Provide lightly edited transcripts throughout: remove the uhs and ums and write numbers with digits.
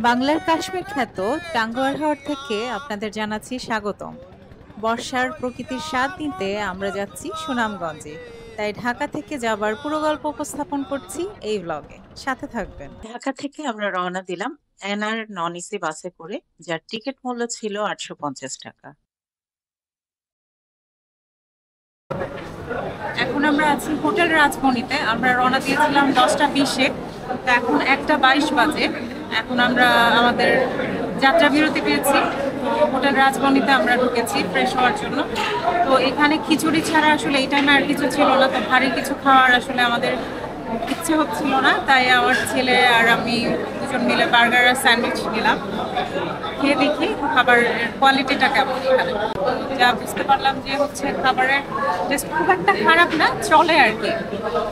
বাংলার কাশ্মীর খ্যাত টাঙ্গুয়ার হাওর থেকে আপনাদের জানাচ্ছি স্বাগতম। বর্ষার প্রকৃতির স্বাদ নিতে আমরা যাচ্ছি সুনামগঞ্জে। তাই ঢাকা থেকে যাবার পুরো গল্প উপস্থাপন করছি এই ব্লগে। সাথে থাকবেন। ঢাকা থেকে আমরা রওনা দিলাম এনআর নন এসি বাসে করে, যার টিকিট মূল্য ছিল ৮৫০ টাকা। এখন আমরা আছি হোটেল রাজমণিতে। আমরা রওনা দিয়েছিলাম 10টা 20-এ, তো এখন 1টা 22 বাজে। এখন আমরা আমাদের যাত্রা বিরতি পেয়েছি, তো হোটেল রাজমণিতে আমরা ঢুকেছি ফ্রেশ হওয়ার জন্য। তো এখানে খিচুড়ি ছাড়া আসলে এই টাইমে আর কিছু ছিল না, তো ভারী কিছু খাওয়ার আসলে আমাদের ইচ্ছে হচ্ছিল না, তাই আমার ছেলে আর আমি দুজন মিলে বার্গার আর স্যান্ডউইচ নিলাম। খেয়ে দেখি খাবারের কোয়ালিটিটা কেমন। এখানে যা বুঝতে পারলাম যে হচ্ছে খাবারের টেস্ট খুব একটা খারাপ না, চলে আর কি,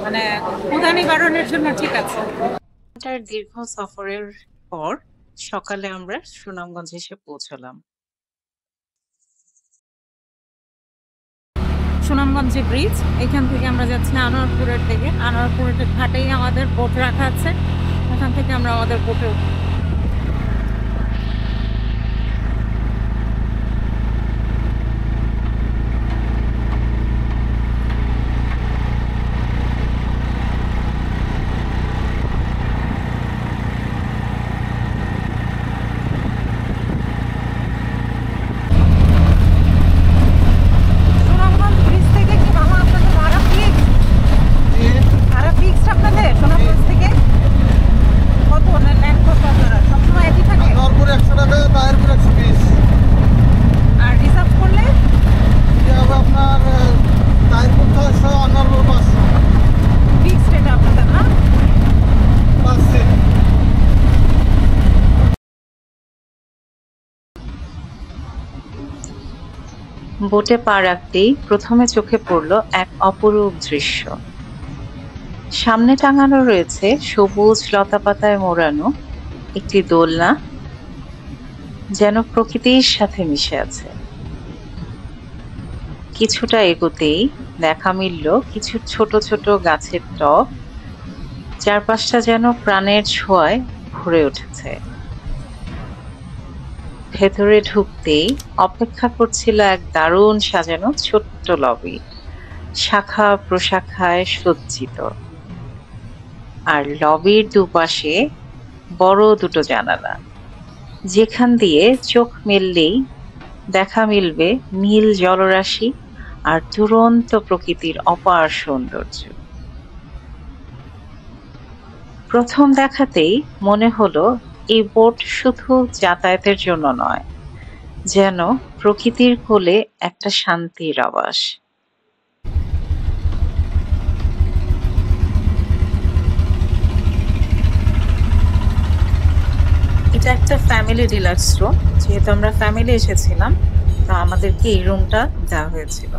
মানে ক্ষুধা নিবারণের জন্য ঠিক আছে। তার দীর্ঘ সফরের পর সকালে আমরা সুনামগঞ্জ এসে পৌঁছলাম। সুনামগঞ্জে ব্রিজ, এখান থেকে আমরা যাচ্ছি আনোয়ারপুরের দিকে। আনোয়ারপুরের ঘাটেই আমাদের বোট রাখা আছে, ওখান থেকে আমরা আমাদের বোটে বোটে পা রাখতেই প্রথমে চোখে পড়ল এক অপরূপ দৃশ্য। সামনে টাঙানো রয়েছে সবুজ লতাপাতায় মোড়ানো একটি দোলনা, যেন প্রকৃতির সাথে মিশে আছে। কিছুটা এগোতেই দেখা মিলল কিছু ছোট ছোট গাছের টব, চারপাশটা যেন প্রাণের ছোঁয়ায় ভরে উঠেছে। ভেতরে ঢুকতেই অপেক্ষা করছিল এক দারুণ সাজানো ছোট্ট লবি, শাখা প্রশাখায় সজ্জিত। আর লবির দুপাশে বড় দুটো জানালা, যেখান দিয়ে চোখ মেললেই দেখা মিলবে নীল জলরাশি আর দুরন্ত প্রকৃতির অপার সৌন্দর্য। প্রথম দেখাতেই মনে হলো এই বোট শুধু যাতায়াতের জন্য নয়, যেন প্রকৃতির কোলে একটা শান্তির আবাস। এটা একটা ফ্যামিলি ডিলাক্স রুম। যেহেতু আমরা ফ্যামিলি এসেছিলাম, তো আমাদেরকে এই রুমটা দেওয়া হয়েছিল।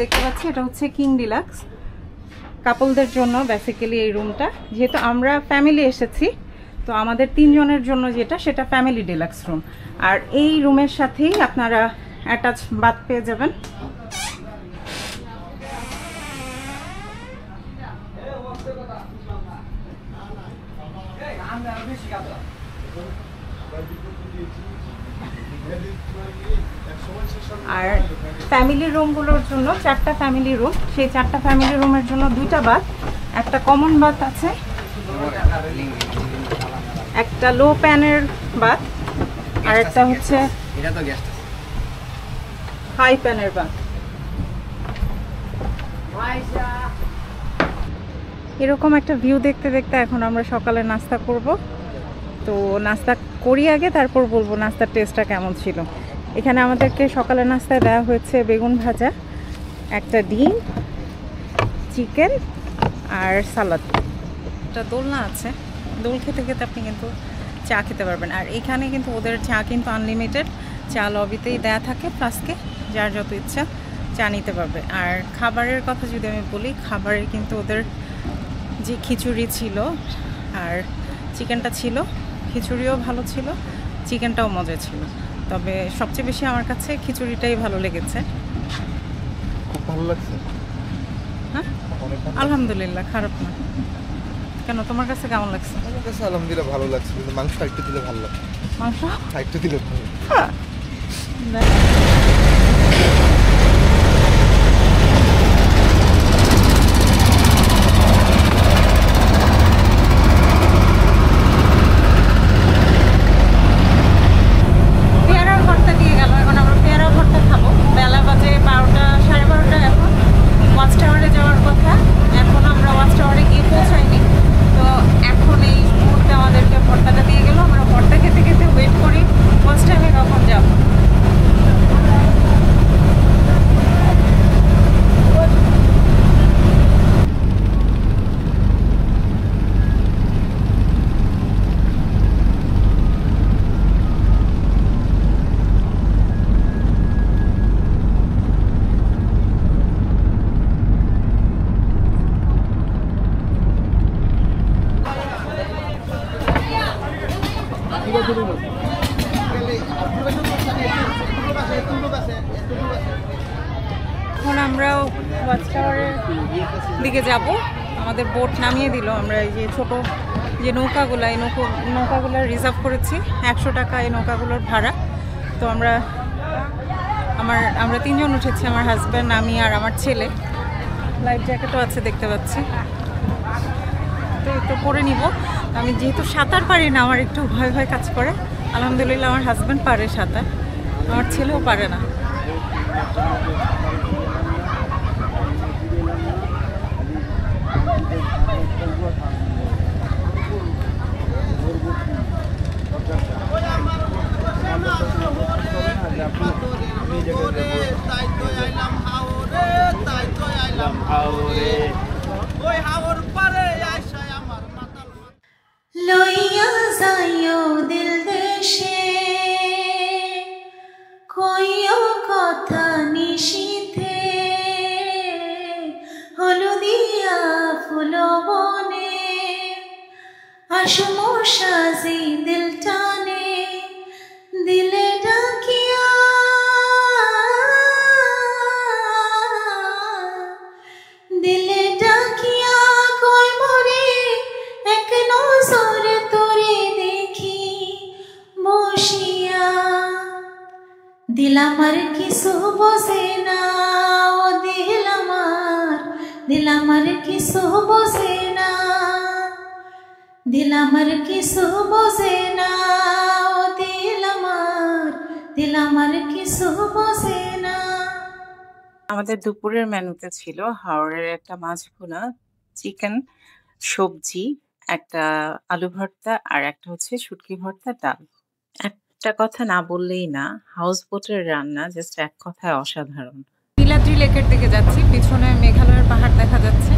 দেখতে পাচ্ছি এটা হচ্ছে কিং ডিলাক্স, কাপলদের জন্য বেসিক্যালি এই রুমটা। যেহেতু আমরা ফ্যামিলি এসেছি, তো আমাদের 3 জনের জন্য যেটা, সেটা ফ্যামিলি ডিলাক্স রুম। আর এই রুমের সাথেই আপনারা অ্যাটাচ বাথ পেয়ে যাবেন। আর ফ্যামিলি রুমগুলোর জন্য 4টা ফ্যামিলি রুম, সেই 4টা ফ্যামিলি রুমের জন্য 2টা বাথ, একটা কমন বাথ আছে, একটা লো প্যানের বাথ, আর একটা হচ্ছে হাই প্যানের বাথ। এরকম একটা ভিউ দেখতে দেখতে এখন আমরা সকালে নাস্তা করব। তো নাস্তা করি আগে, তারপর বলবো নাস্তার টেস্টটা কেমন ছিল। এখানে আমাদেরকে সকালে নাস্তায় দেওয়া হয়েছে বেগুন ভাজা, একটা ডিম, চিকেন আর সালাদ। একটা দোলনা আছে, দোল খেতে খেতে আপনি কিন্তু চা খেতে পারবেন। আর এখানে কিন্তু ওদের চা কিন্তু আনলিমিটেড, চা লবিতেই দেয়া থাকে ফ্লাস্কে, যার যত ইচ্ছা চা নিতে পারবে। আর খাবারের কথা যদি আমি বলি, খাবারে কিন্তু ওদের যে খিচুড়ি ছিল আর চিকেনটা ছিল, খিচুড়িও ভালো ছিল, চিকেনটাও মজা ছিল। তবে সবচেয়ে বেশি আমার কাছে খিচুড়িটাই ভালো লেগেছে। ভালো লাগছে। হ্যাঁ আলহামদুলিল্লাহ, খারাপ না। কেন, তোমার কাছে কেমন লাগছে? আমার কাছে আলহামদুলিল্লাহ ভালো লাগছে, কিন্তু মাংস একটু দিলে ভালো লাগছে। মাংস একটু দিলে ভালো। পেয়ারার ভর্তা দিয়ে গেল, এখন আমরা পেয়ারার ভর্তা খাবো। বেলা বাজে 12টা, 12:30 এখন। ওয়াচ টাওয়ারে যাওয়ার কথা, এখন আমরা ওয়াচ টাওয়ারে গিয়ে পৌঁছাইনি। তো এখন এই মুহূর্তে আমাদেরকে ভর্তাটা দিয়ে গেল, আমরা ভর্তা খেতে খেতে ওয়েট করি ওয়াচ টাইমে কখন যাবো। এখন আমরা ওয়াচ টাওয়ারের দিকে যাব। আমাদের বোট নামিয়ে দিল। আমরা এই যে ছোট যে নৌকাগুলো, এই নৌকাগুলো রিজার্ভ করেছি 100 টাকা এই নৌকাগুলোর ভাড়া। তো আমরা 3 জন উঠেছি, আমার হাজব্যান্ড, আমি আর আমার ছেলে। লাইফ জ্যাকেটও আছে দেখতে পাচ্ছি, তো একটু পরে নিব। আমি যেহেতু সাঁতার পারি না, আমার একটু ভয় ভয় কাজ করে। আলহামদুলিল্লাহ আমার হাজব্যান্ড পারে সাঁতার, আমার ছেলেও পারে না। লইয়া যাইও দিল দেশে, কইও কথা নিশীথে, হলুদিয়া ফুল বনে, আসমো সাজি দিল টানে, দিলে ডাকিয়া দিলে ডাকিয়া কই মরে, এক নজর তোরে দেখি বসিয়া, দিল আমার কিছু বোঝে না, ও দিল আমার কিছু বোঝে না, দিল আমার কিছু বোঝে না, ও দিল আমার কিছু বোঝে না। আমাদের দুপুরের মেনুতে ছিল হাওড়ের একটা মাছ ভুনা, চিকেন, সবজি, একটা আলু ভর্তা, আর একটা হচ্ছে শুটকি ভর্তা, ডাল। একটা কথা না বললেই না, হাউস বোটের রান্না জাস্ট এক কথায় অসাধারণ। নীলাদ্রি লেকের দিকে যাচ্ছি, পিছনে মেঘালয়ের পাহাড় দেখা যাচ্ছে।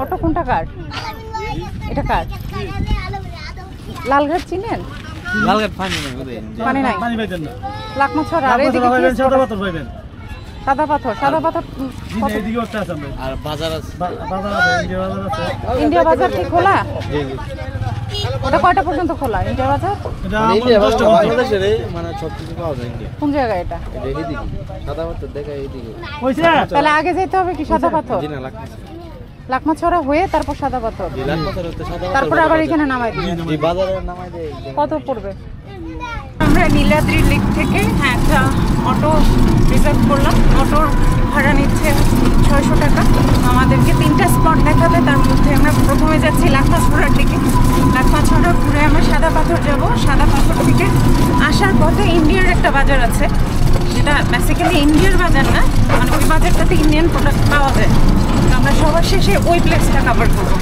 অটো কোনটা কার? এটা কার? লালঘাট চিনেন? লালঘাট পানি নাই পানি নাই, পানি পাইতেন না। লাকমাছড়া আর এদিকে কি আছে? সাদা পাথর পাইবেন। সাদা পাথর, সাদা পাথর কত? এইদিকে একটা আছে আমরা। আর বাজার আছে, বাজার আছে, ইন্ডিয়া বাজার কি খোলা? জি জি। ওটা কয়টা পর্যন্ত খোলা ইন্ডিয়া বাজার? এটা ইন্ডিয়া বাংলাদেশের মানে সব কিছু পাওয়া যায় ইন্ডিয়া। কোন জায়গায় এটা? এটা এইদিকে সাদা পাথর দেখা এইদিকে। হইছে? তাহলে আগে যেতে হবে কি সাদা পাথর? জি না লাগতেছে। লাকমাছড়া হয়ে তারপর সাদা পাথর, জি লাল পাথর হতে সাদা পাথর। তারপর আবার এখানে নামাই দিই। জি বাজারে নামাই দেয়। কত পড়বে? আমরা নীলাদ্রি লেক থেকে একটা অটো রিজার্ভ করলাম। অটোর ভাড়া নিচ্ছে 600 টাকা। আমাদেরকে 3টা স্পট দেখাবে, তার মধ্যে আমরা প্রথমে যাচ্ছি লাকমাছড়ার দিকে। লাকমাছড়া ঘুরে আমরা সাদা পাথর যাব। সাদা পাথর থেকে আসার পথে ইন্ডিয়ার একটা বাজার আছে, যেটা বেসিক্যালি ইন্ডিয়ার বাজার না, মানে ওই বাজারটাতে ইন্ডিয়ান প্রোডাক্ট পাওয়া যায়। তো আমরা সবার শেষে ওই প্লেসটা কভার করবো।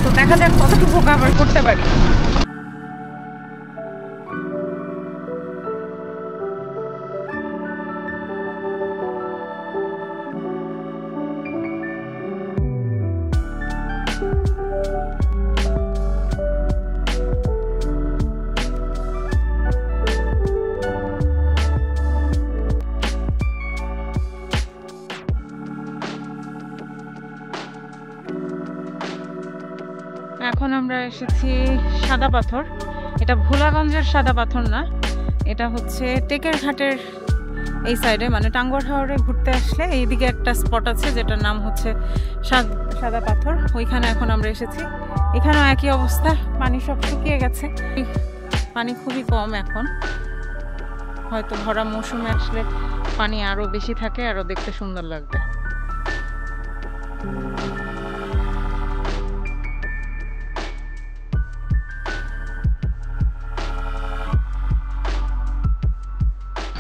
তো দেখা যাক কতটুকু কভার করতে পারি। এসেছি সাদা পাথর। এটা ভোলাগঞ্জের সাদা পাথর না, এটা হচ্ছে টেকের ঘাটের এই সাইডে, মানে টাঙ্গুয়ার হাওরে ঘুরতে আসলে এইদিকে একটা স্পট আছে যেটার নাম হচ্ছে সাদা পাথর। ওইখানে এখন আমরা এসেছি। এখানেও একই অবস্থা, পানি সব শুকিয়ে গেছে, পানি খুবই কম এখন। হয়তো ভরা মৌসুমে আসলে পানি আরো বেশি থাকে, আরো দেখতে সুন্দর লাগবে।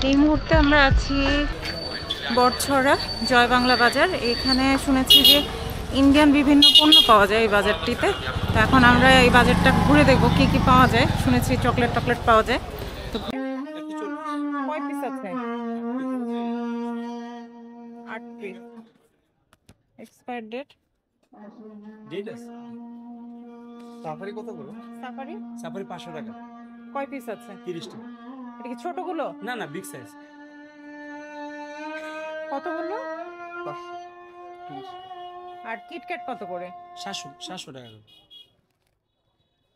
এই মুহূর্তে আমরা আছি বটছড়া জয় বাংলা বাজার। এখানে শুনেছি যে ইন্ডিয়ান বিভিন্ন পণ্য পাওয়া যায় এই বাজারটিতে। তো এখন আমরা এই বাজারটা ঘুরে দেখবো কি কি পাওয়া যায়। শুনেছি চকলেট টকলেট পাওয়া যায়। তো কয় পিস আছে? 8 পিস। Expire date? সাফারি কত করে? সাফারি সাফারি 500 টাকা। কয় পিস আছে? 30 টাকা। এটা কি ছোটগুলো? না না, বিগ সাইজ। কতগুলো? 530। আর কিটক্যাট কত করে? 700 টাকা করে।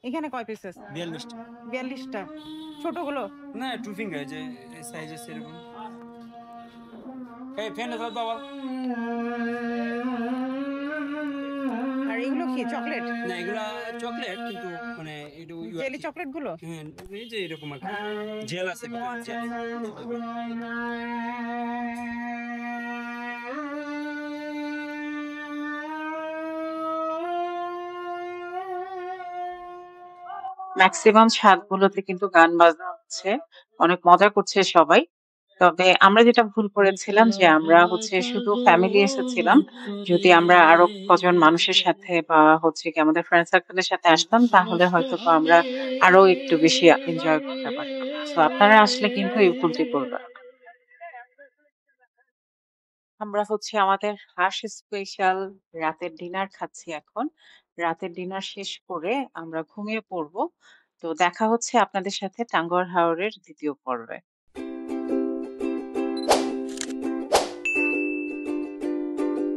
এখানে কয় পিস আছে? 42 টাকা। 42টা। ছোটগুলো? না, টু ফিঙ্গার যে সাইজের সেরকম। এই ফ্যান দাও বাবা। আর এগুলো কি চকলেট? না, এগুলা চকলেট, কিন্তু মানে একটু জেলি চকলেট গুলো? হ্যাঁ, এই যে এরকম আর কি। জেল আছে ভিতরে, জেল। ম্যাক্সিমাম ছাদগুলোতে কিন্তু গান বাজনা হচ্ছে, অনেক মজা করছে সবাই। তবে আমরা যেটা ভুল করেছিলাম যে আমরা হচ্ছে শুধু ফ্যামিলি এসেছিলাম। যদি আমরা আরো কজন মানুষের সাথে বা হচ্ছে কি আমাদের ফ্রেন্ড সার্কেলের সাথে আসতাম, তাহলে হয়তো বা আমরা আরো একটু বেশি এনজয় করতে পারতাম। তো আপনারা আসলে কিন্তু এই ভুলটি করবেন না। আমরা হচ্ছে আমাদের হাঁস স্পেশাল রাতের ডিনার খাচ্ছি এখন। রাতের ডিনার শেষ করে আমরা ঘুমিয়ে পড়বো। তো দেখা হচ্ছে আপনাদের সাথে টাঙ্গুয়ার হাওরের দ্বিতীয় পর্বে।